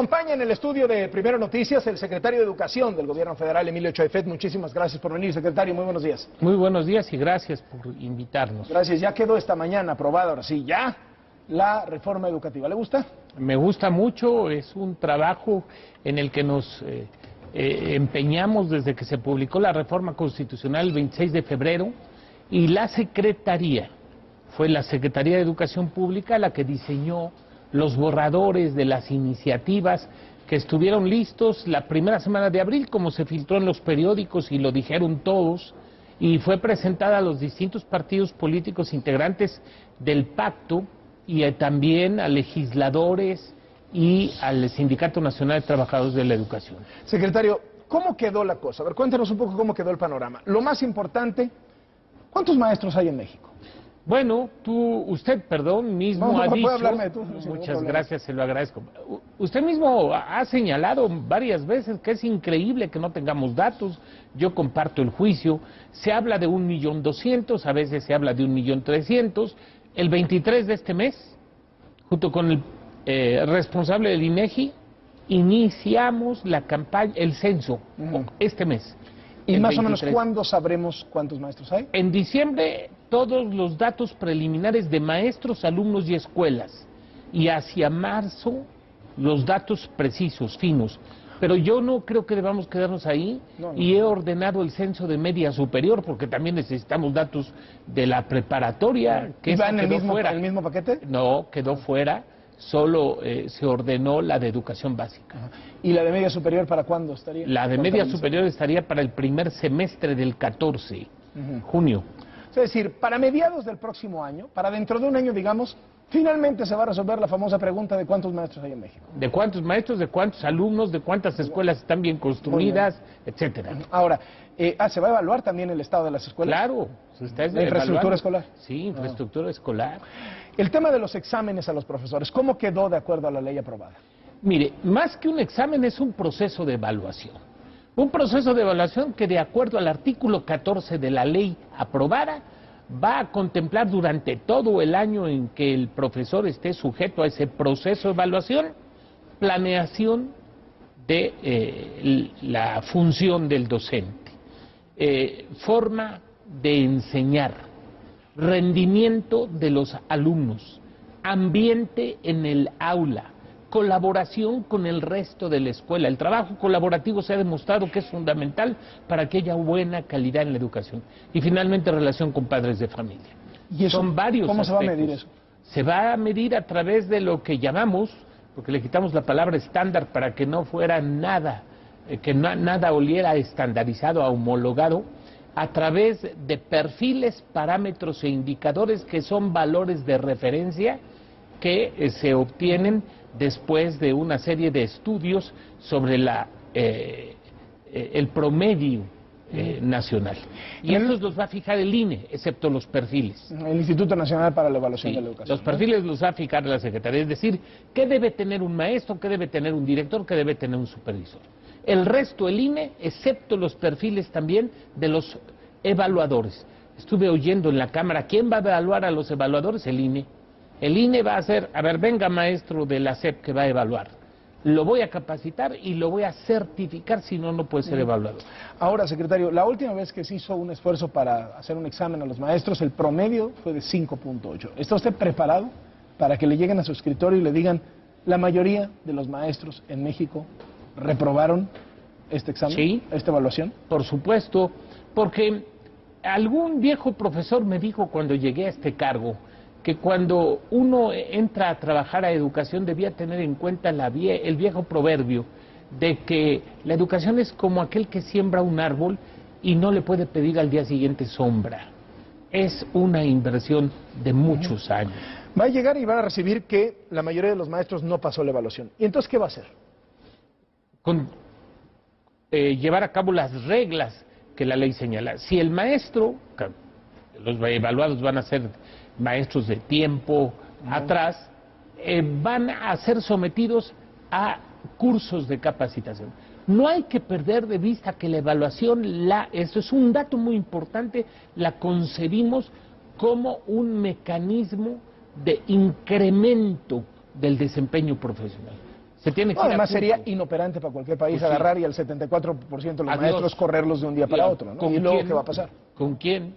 Acompaña en el estudio de Primero Noticias el secretario de Educación del Gobierno Federal, Emilio Choyfet. Muchísimas gracias por venir, secretario. Muy buenos días. Muy buenos días y gracias por invitarnos. Gracias. Ya quedó esta mañana aprobada, ahora sí, ya la reforma educativa. ¿Le gusta? Me gusta mucho, es un trabajo en el que nos empeñamos desde que se publicó la reforma constitucional el 26 de febrero y la Secretaría, fue la Secretaría de Educación Pública la que diseñó los borradores de las iniciativas que estuvieron listos la primera semana de abril, como se filtró en los periódicos y lo dijeron todos, y fue presentada a los distintos partidos políticos integrantes del pacto y también a legisladores y al Sindicato Nacional de Trabajadores de la Educación. Secretario, ¿cómo quedó la cosa? A ver, cuéntanos un poco cómo quedó el panorama. Lo más importante, ¿cuántos maestros hay en México? Bueno, usted mismo ha dicho, hablarme de tú, muchas gracias, se lo agradezco. Usted mismo ha señalado varias veces que es increíble que no tengamos datos. Yo comparto el juicio. Se habla de 1.200.000, a veces se habla de 1.300.000. El 23 de este mes, junto con el responsable del INEGI, iniciamos la campaña, el censo, este mes. ¿Y más o menos cuándo sabremos cuántos maestros hay? En diciembre, todos los datos preliminares de maestros, alumnos y escuelas. Y hacia marzo, los datos precisos, finos. Pero yo no creo que debamos quedarnos ahí y he ordenado el censo de media superior porque también necesitamos datos de la preparatoria. ¿Y va en el mismo paquete? No, quedó fuera. Solo se ordenó la de educación básica. ¿Y la de media superior para cuándo estaría? La de media superior estaría para el primer semestre del 14, junio. Es decir, para mediados del próximo año, para dentro de un año, digamos, finalmente se va a resolver la famosa pregunta de cuántos maestros hay en México. De cuántos maestros, de cuántos alumnos, de cuántas escuelas están bien construidas, etcétera. Ahora, ¿se va a evaluar también el estado de las escuelas? Claro. ¿La infraestructura escolar? Sí, infraestructura escolar. El tema de los exámenes a los profesores, ¿cómo quedó de acuerdo a la ley aprobada? Mire, más que un examen es un proceso de evaluación. Un proceso de evaluación que de acuerdo al artículo 14 de la ley aprobada va a contemplar durante todo el año en que el profesor esté sujeto a ese proceso de evaluación, planeación de la función del docente, forma de enseñar, rendimiento de los alumnos, ambiente en el aula, colaboración con el resto de la escuela. El trabajo colaborativo se ha demostrado que es fundamental para que haya buena calidad en la educación. Y finalmente, relación con padres de familia. ¿Y eso, son varios cómo aspectos. Se va a medir eso? Se va a medir a través de lo que llamamos, porque le quitamos la palabra estándar para que no fuera nada, que nada oliera estandarizado, a homologado, a través de perfiles, parámetros e indicadores que son valores de referencia que se obtienen después de una serie de estudios sobre el promedio nacional. Y estos los va a fijar el INE, excepto los perfiles. El Instituto Nacional para la Evaluación de la Educación. Los perfiles los va a fijar la Secretaría, es decir, qué debe tener un maestro, qué debe tener un director, qué debe tener un supervisor. El resto, el INE, excepto los perfiles también de los evaluadores. Estuve oyendo en la Cámara, ¿quién va a evaluar a los evaluadores? El INE. El INE va a hacer, a ver, venga maestro de la SEP que va a evaluar. Lo voy a capacitar y lo voy a certificar, si no, no puede ser evaluador. Ahora, secretario, la última vez que se hizo un esfuerzo para hacer un examen a los maestros, el promedio fue de 5.8. ¿Está usted preparado para que le lleguen a su escritorio y le digan, la mayoría de los maestros en México reprobaron este examen, sí, esta evaluación? Por supuesto, porque algún viejo profesor me dijo cuando llegué a este cargo que cuando uno entra a trabajar a educación debía tener en cuenta el viejo proverbio de que la educación es como aquel que siembra un árbol y no le puede pedir al día siguiente sombra. Es una inversión de muchos años. Va a llegar y van a recibir que la mayoría de los maestros no pasó la evaluación. ¿Y entonces qué va a hacer? Llevar a cabo las reglas que la ley señala. Si el maestro, los evaluados van a ser maestros de tiempo atrás, van a ser sometidos a cursos de capacitación. No hay que perder de vista que la evaluación, esto es un dato muy importante, la concebimos como un mecanismo de incremento del desempeño profesional. Se tiene que No, ir a además sería curso. inoperante para cualquier país Pues sí. agarrar y al 74% de los Adiós. maestros correrlos de un día para otro, ¿no? ¿Con ¿Y luego quién? qué va a pasar? ¿Con quién?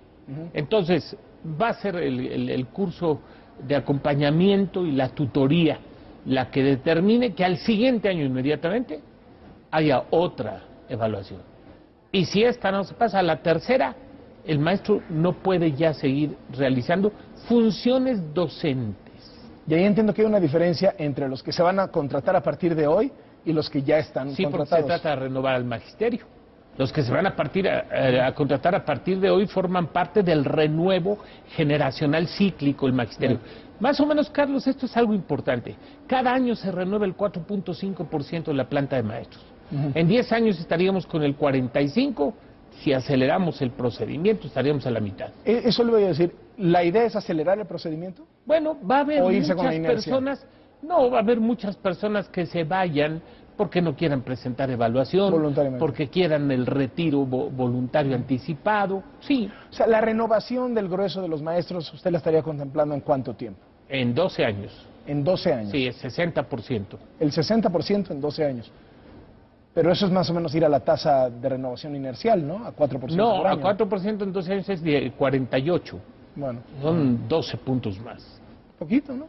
Entonces, va a ser el curso de acompañamiento y la tutoría la que determine que al siguiente año inmediatamente haya otra evaluación. Y si esta no se pasa a la tercera, el maestro no puede ya seguir realizando funciones docentes. Y ahí entiendo que hay una diferencia entre los que se van a contratar a partir de hoy y los que ya están Sí, porque contratados. se trata de renovar al magisterio. Los que se van a contratar a partir de hoy forman parte del renuevo generacional cíclico, el magisterio. Más o menos, Carlos, esto es algo importante. Cada año se renueva el 4.5% de la planta de maestros. En 10 años estaríamos con el 45%, si aceleramos el procedimiento estaríamos a la mitad. Eso le voy a decir, ¿la idea es acelerar el procedimiento? Bueno, va a haber ¿O irse con la muchas inercia? personas, no, va a haber muchas personas que se vayan porque no quieran presentar evaluación, Voluntariamente. porque quieran el retiro voluntario anticipado, sí, O sea, la renovación del grueso de los maestros, ¿usted la estaría contemplando en cuánto tiempo? en 12 años, En 12 años. sí, es 60%. El 60% en 12 años. Pero eso es más o menos ir a la tasa de renovación inercial, ¿no? A 4% No, al a año. 4% en 12 años es de 48, Bueno, son 12 puntos más. poquito, ¿no?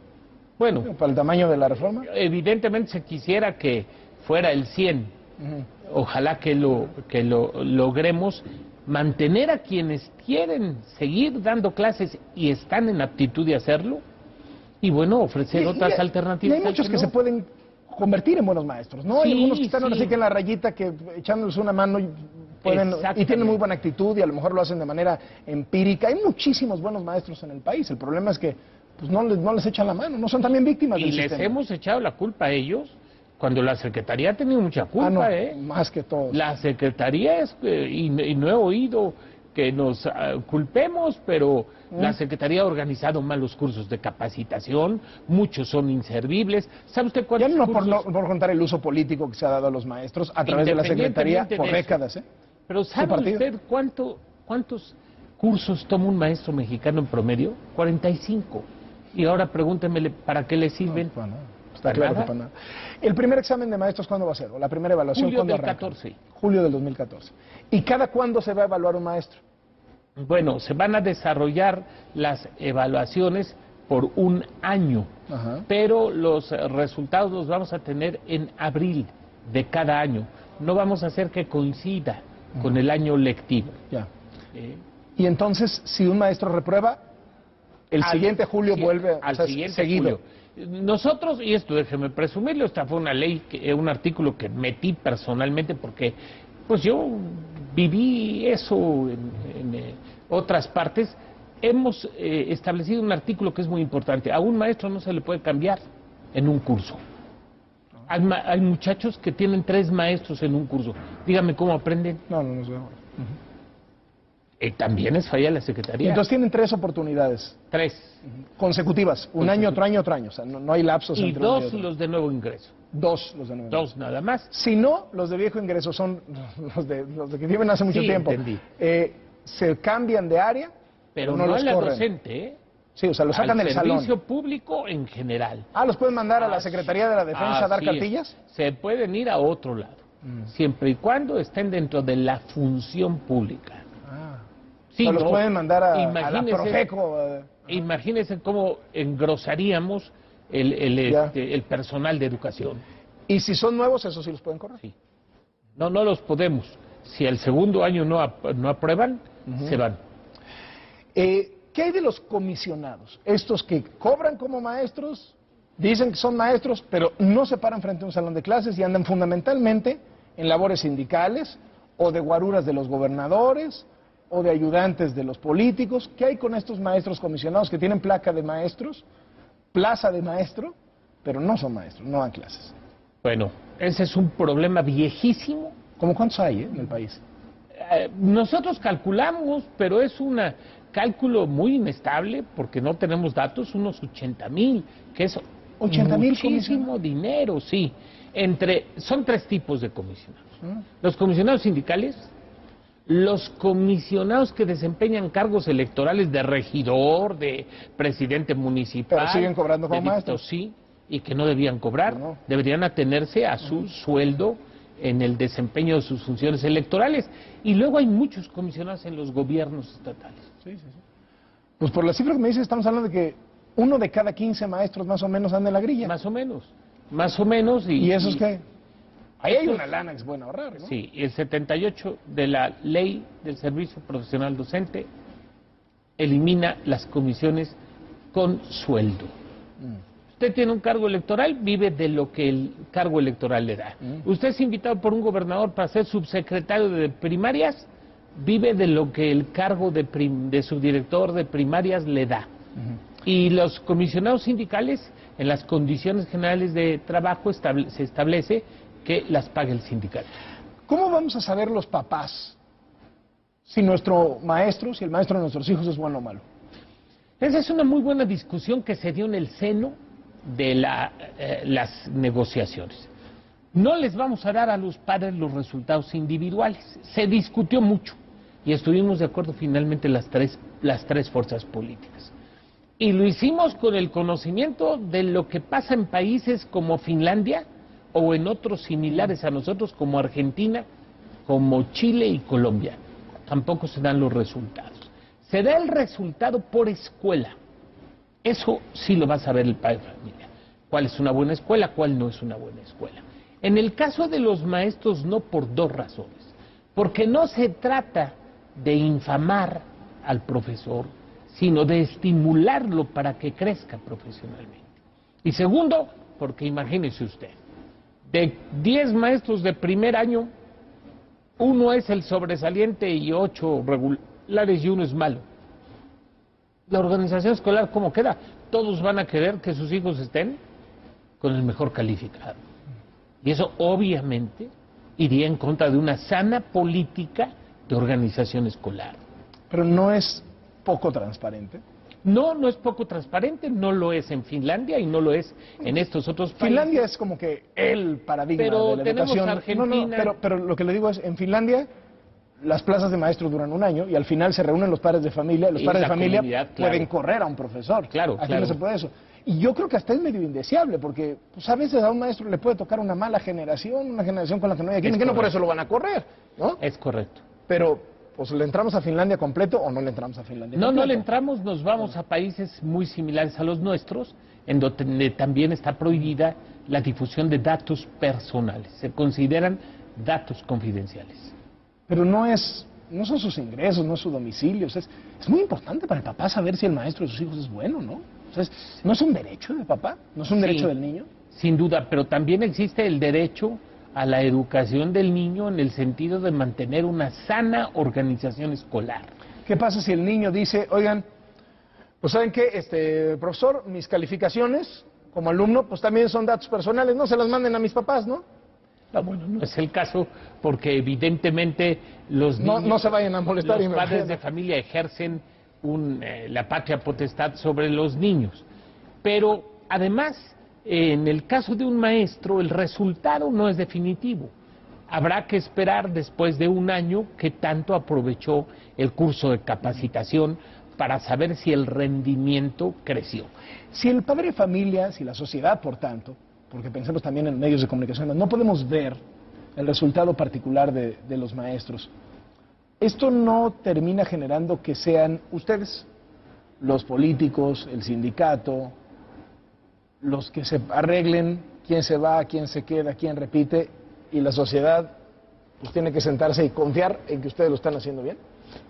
Bueno, Para el tamaño de la reforma. evidentemente se quisiera que fuera el 100%. Ojalá que lo logremos mantener a quienes quieren seguir dando clases y están en aptitud de hacerlo, y bueno, ofrecer otras alternativas. Y hay muchos al que se no. pueden convertir en buenos maestros, ¿no? Sí, Hay algunos que están ahora sí. sí que en la rayita, que echándoles una mano pueden, y Exactamente. tienen muy buena actitud y a lo mejor lo hacen de manera empírica. Hay muchísimos buenos maestros en el país. El problema es que pues, no les echan la mano, no son también víctimas Y del les sistema. hemos echado la culpa a ellos cuando la Secretaría ha tenido mucha culpa, no, más que todos. La Secretaría es, y no he oído que nos culpemos, pero la Secretaría ha organizado mal los cursos de capacitación, muchos son inservibles. ¿Sabe usted Ya cuántos no cursos? por contar el uso político que se ha dado a los maestros a través de la Secretaría Independientemente por de eso. décadas, ¿eh? Pero ¿sabe partido. usted cuántos cursos toma un maestro mexicano en promedio? 45. Y ahora pregúntemele, ¿para qué le sirven? Bueno, está ¿Para claro nada? que para nada. ¿El primer examen de maestros cuándo va a ser? ¿O la primera evaluación Julio cuándo del arranca? 14. Julio del 2014. ¿Y cada cuándo se va a evaluar un maestro? Bueno, se van a desarrollar las evaluaciones por un año, Ajá. pero los resultados los vamos a tener en abril de cada año. No vamos a hacer que coincida con el año lectivo. Ya. Y entonces, si un maestro reprueba, el siguiente julio vuelve al o sea, siguiente seguido. julio. Nosotros, y esto déjeme presumirlo, esta fue una ley, un artículo que metí personalmente porque pues yo viví eso en otras partes. Hemos establecido un artículo que es muy importante. A un maestro no se le puede cambiar en un curso. Hay muchachos que tienen 3 maestros en un curso. Dígame cómo aprenden. No sé. También es falla la Secretaría. Entonces tienen 3 oportunidades 3. consecutivas, un año, otro año, otro año. O sea, no hay lapsos Y entre uno y 2 otro. los de nuevo ingreso. 2 los de nuevo. 2 nada más. Si no, los de viejo ingreso son los de que viven hace mucho Sí, tiempo. entendí. Se cambian de área, Pero no no los a la corren. docente, ¿eh? Sí, o sea, los sacan Al del salón. servicio público en general. ¿Los pueden mandar a la Secretaría de la Defensa a dar Así es. cartillas? Se pueden ir a otro lado, siempre y cuando estén dentro de la función pública. O sea, los no, pueden mandar a la imagínese- Profeco. Imagínense cómo engrosaríamos Ya. el personal de educación. Y si son nuevos, eso sí los pueden correr. Sí. No los podemos. Si el segundo año no aprueban, se van. ¿Qué hay de los comisionados? Estos que cobran como maestros, dicen que son maestros, pero no se paran frente a un salón de clases y andan fundamentalmente en labores sindicales o de guaruras de los gobernadores o de ayudantes de los políticos. ¿Qué hay con estos maestros comisionados que tienen placa de maestros, plaza de maestro, pero no son maestros, no dan clases? Bueno, ese es un problema viejísimo. ¿Cómo cuántos hay en el país? Nosotros calculamos, pero es un cálculo muy inestable porque no tenemos datos, unos 80,000, que es 80,000 muchísimo dinero, sí. Son 3 tipos de comisionados. Los comisionados sindicales, los comisionados que desempeñan cargos electorales de regidor, de presidente municipal. Pero siguen cobrando como de diputado, maestros. Sí, y que no debían cobrar, No. deberían atenerse a su sueldo en el desempeño de sus funciones electorales. Y luego hay muchos comisionados en los gobiernos estatales. Sí, sí, sí. Pues por la cifra que me dices, estamos hablando de que 1 de cada 15 maestros más o menos anda en la grilla. Más o menos. Más o menos. ¿Y eso es qué? Ahí hay eso una es- lana que es buena ahorrar, ¿no? Sí, el 78 de la Ley del Servicio Profesional Docente elimina las comisiones con sueldo. Usted tiene un cargo electoral, vive de lo que el cargo electoral le da. Usted es invitado por un gobernador para ser subsecretario de primarias, vive de lo que el cargo de subdirector de primarias le da. Y los comisionados sindicales, en las condiciones generales de trabajo, se establece que las pague el sindicato. ¿Cómo vamos a saber los papás si el maestro de nuestros hijos es bueno o malo? Esa es una muy buena discusión que se dio en el seno de las negociaciones. No les vamos a dar a los padres los resultados individuales. Se discutió mucho y estuvimos de acuerdo finalmente las tres fuerzas políticas. Y lo hicimos con el conocimiento de lo que pasa en países como Finlandia o en otros similares a nosotros como Argentina, como Chile y Colombia. Tampoco se dan los resultados. Se da el resultado por escuela. Eso sí lo va a saber el padre de familia. ¿Cuál es una buena escuela? ¿Cuál no es una buena escuela? En el caso de los maestros, no, por dos razones. Porque no se trata de infamar al profesor, sino de estimularlo para que crezca profesionalmente. Y segundo, porque imagínese usted, de 10 maestros de primer año, uno es el sobresaliente y 8 regulares y uno es malo. La organización escolar, ¿cómo queda? Todos van a querer que sus hijos estén con el mejor calificado. Y eso obviamente iría en contra de una sana política de organización escolar. Pero no es poco transparente. No, no es poco transparente, no lo es en Finlandia y no lo es en estos otros países. Finlandia es como que el paradigma Pero de la tenemos educación. Argentina. Pero lo que le digo es, en Finlandia las plazas de maestro duran un año y al final se reúnen los padres de familia. Los Y padres de la familia comunidad, claro. pueden correr a un profesor. Claro, Aquí claro. no se puede eso. Y yo creo que hasta es medio indeseable, porque pues, a veces a un maestro le puede tocar una mala generación, una generación con la que no hay aquí, Es que no por correcto. eso lo van a correr, ¿no? Es correcto. Pero, pues, ¿le entramos a Finlandia completo o no le entramos a Finlandia No, completo? no le entramos, nos vamos a países muy similares a los nuestros, en donde también está prohibida la difusión de datos personales. Se consideran datos confidenciales. Pero no son sus ingresos, no es su domicilio. O sea, es muy importante para el papá saber si el maestro de sus hijos es bueno, ¿no? O sea, ¿no es un derecho del papá? ¿No es un derecho Sí, del niño? sin duda, pero también existe el derecho a la educación del niño en el sentido de mantener una sana organización escolar. ¿Qué pasa si el niño dice, oigan, pues ¿saben qué, profesor? Mis calificaciones como alumno, pues también son datos personales, no se las manden a mis papás, ¿no? Ah, bueno, no es el caso porque evidentemente los No- niños, no se vayan a molestar, los padres imagínate. de familia ejercen la patria potestad sobre los niños. Pero además, en el caso de un maestro, el resultado no es definitivo. Habrá que esperar después de un año qué tanto aprovechó el curso de capacitación para saber si el rendimiento creció. Si el padre de familia, si la sociedad, por tanto, porque pensemos también en medios de comunicación, no podemos ver el resultado particular de los maestros, esto no termina generando que sean ustedes, los políticos, el sindicato, los que se arreglen quién se va, quién se queda, quién repite, y la sociedad pues tiene que sentarse y confiar en que ustedes lo están haciendo bien.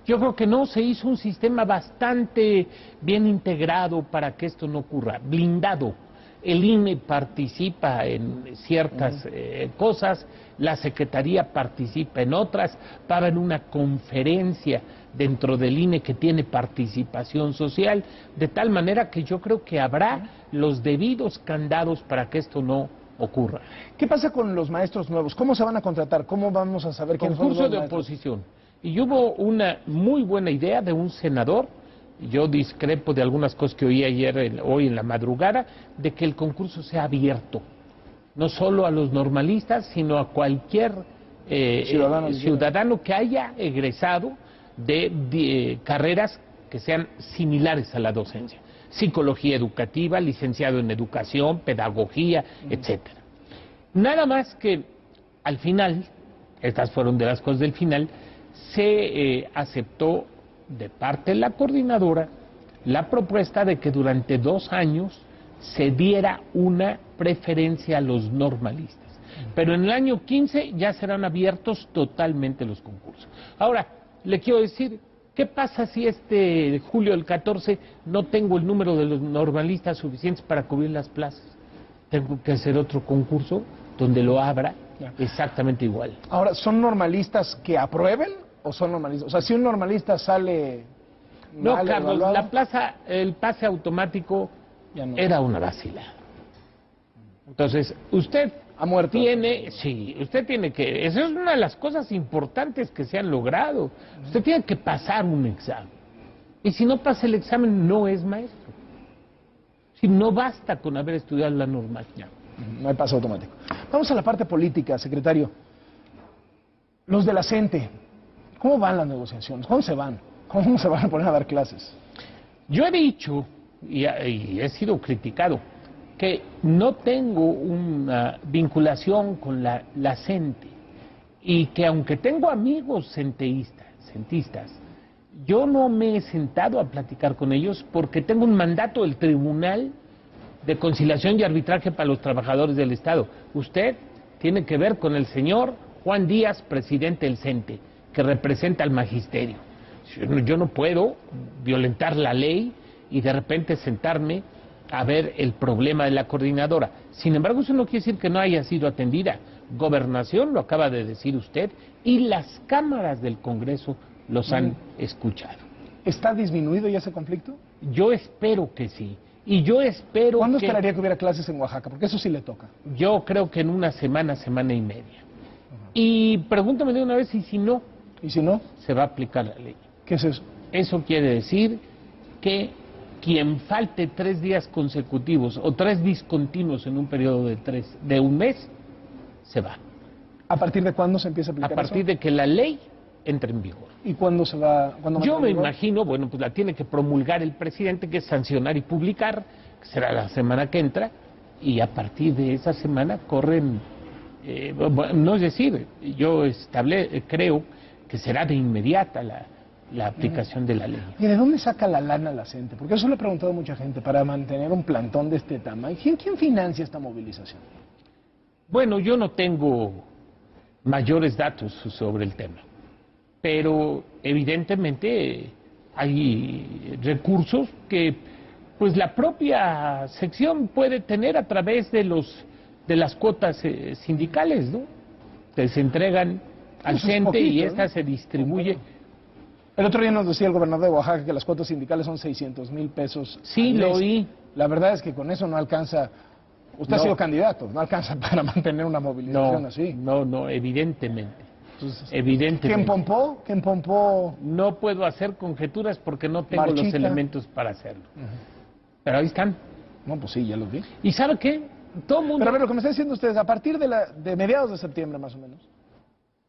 Yo creo que no, se hizo un sistema bastante bien integrado para que esto no ocurra, blindado. El INE participa en ciertas cosas, la Secretaría participa en otras, va a haber una conferencia dentro del INE que tiene participación social, de tal manera que yo creo que habrá los debidos candados para que esto no ocurra. ¿Qué pasa con los maestros nuevos? ¿Cómo se van a contratar? ¿Cómo vamos a saber quiénes son los Concurso nuevos de maestros? oposición. Y hubo una muy buena idea de un senador, yo discrepo de algunas cosas que oí hoy en la madrugada, de que el concurso sea abierto, no solo a los normalistas, sino a cualquier ciudadano que haya egresado de carreras que sean similares a la docencia. psicología educativa, licenciado en educación, pedagogía, etcétera. Nada más que al final, estas fueron de las cosas del final, se aceptó de parte de la coordinadora la propuesta de que durante 2 años se diera una preferencia a los normalistas. Pero en el año 15 ya serán abiertos totalmente los concursos. Ahora, le quiero decir, ¿qué pasa si julio del 14 no tengo el número de los normalistas suficientes para cubrir las plazas? Tengo que hacer otro concurso donde lo abra exactamente igual. Ahora, ¿son normalistas que aprueben o son normalistas? O sea, si un normalista sale No, mal Carlos, evaluado, la plaza, el pase automático ya no. era una vacilada. Entonces, usted Ha muerto. usted tiene que, esa es una de las cosas importantes que se han logrado. Usted tiene que pasar un examen. Y si no pasa el examen, no es maestro. Si no basta con haber estudiado la normal. Ya. No hay paso automático. Vamos a la parte política, secretario. Los de la CENTE, ¿cómo van las negociaciones? ¿Cómo se van? ¿Cómo se van a poner a dar clases? Yo he dicho, y he sido criticado, que no tengo una vinculación con la CENTE y que aunque tengo amigos centistas, yo no me he sentado a platicar con ellos porque tengo un mandato del Tribunal de Conciliación y Arbitraje para los Trabajadores del Estado. Usted tiene que ver con el señor Juan Díaz, presidente del CENTE, que representa al magisterio. Yo no puedo violentar la ley y de repente sentarme a ver el problema de la coordinadora. Sin embargo, eso no quiere decir que no haya sido atendida. Gobernación, lo acaba de decir usted, y las cámaras del Congreso los han escuchado. ¿Está disminuido ya ese conflicto? Yo espero que sí. Y yo espero ¿Cuándo que... esperaría que hubiera clases en Oaxaca? Porque eso sí le toca. Yo creo que en una semana, semana y media. Y pregúntame de una vez, y si no, ¿Y si no? se va a aplicar la ley. ¿Qué es eso? Eso quiere decir que quien falte 3 días consecutivos o 3 discontinuos en un periodo de un mes, se va. ¿A partir de cuándo se empieza a aplicar A partir eso? de que la ley entre en vigor. ¿Y cuándo se va? ¿Cuándo Yo entra me en vigor? imagino, bueno, pues la tiene que promulgar el presidente, que es sancionar y publicar, que será la semana que entra, y a partir de esa semana corren, no es decir, yo creo que será de inmediata la aplicación de la ley. ¿Y de dónde saca la lana la CENTE? Porque eso le he preguntado a mucha gente para mantener un plantón de este tamaño. ¿Quién financia esta movilización? Bueno, yo no tengo mayores datos sobre el tema, pero evidentemente hay recursos que pues la propia sección puede tener a través de las cuotas sindicales, ¿no? Que se entregan al Eso es CENTE y poquito, esta ¿no? se distribuye. El otro día nos decía el gobernador de Oaxaca que las cuotas sindicales son 600,000 pesos. Sí, al mes. lo oí. La verdad es que con eso no alcanza. Usted ha No. sido candidato, no alcanza para mantener una movilización así. No, evidentemente. Entonces, Evidentemente. ¿Quién pompó? ¿Quién pompó? No puedo hacer conjeturas porque no tengo los Marchita. elementos para hacerlo. Pero ahí están. No, pues sí, ya los vi. ¿Y sabe qué? Todo el mundo... Pero a ver, lo que me está diciendo ustedes, a partir de mediados de septiembre más o menos.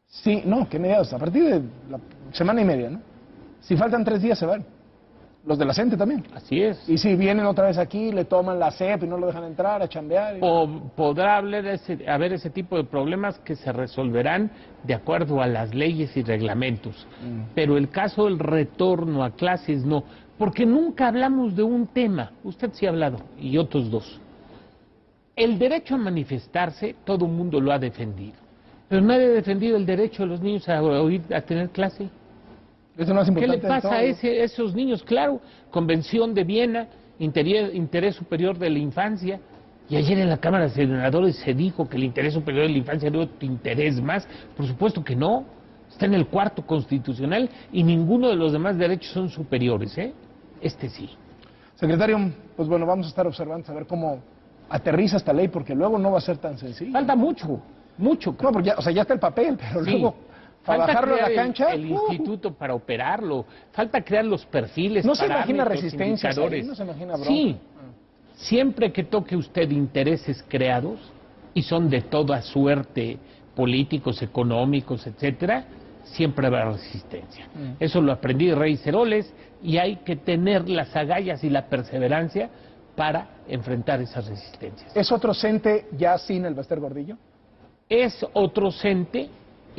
Sí, no, ¿qué mediados? A partir de la semana y media, ¿no? Si faltan 3 días se van. Los de la CENTE también. Así es. Y si vienen otra vez aquí, le toman la CEP y no lo dejan entrar a chambear. Podrá haber ese tipo de problemas que se resolverán de acuerdo a las leyes y reglamentos. Pero el caso del retorno a clases no, porque nunca hablamos de un tema. Usted sí ha hablado, y otros 2. El derecho a manifestarse, todo el mundo lo ha defendido. Pero nadie ha defendido el derecho de los niños a tener clase. Eso no es ¿Qué importante le pasa a de todo. esos niños? Claro, Convención de Viena, interés superior de la infancia. Y ayer en la Cámara de Senadores se dijo que el interés superior de la infancia era otro interés más. Por supuesto que no. Está en el 4º constitucional y ninguno de los demás derechos son superiores, ¿eh? Este sí. Secretario, pues bueno, vamos a estar observando a ver cómo aterriza esta ley, porque luego no va a ser tan sencillo. Falta mucho. No, porque ya, o sea, ya está el papel, pero Sí. luego para Falta bajarlo a la crear cancha. el instituto para operarlo. Falta crear los perfiles. No se imagina parámetros, resistencias ahí, indicadores. no se imagina bronca. Sí. Siempre que toque usted intereses creados, y son de toda suerte, políticos, económicos, etcétera, siempre habrá resistencia. Eso lo aprendí de Rey Ceroles, y hay que tener las agallas y la perseverancia para enfrentar esas resistencias. ¿Es otro CENTE ya sin el Bester Gordillo? Es otro CENTE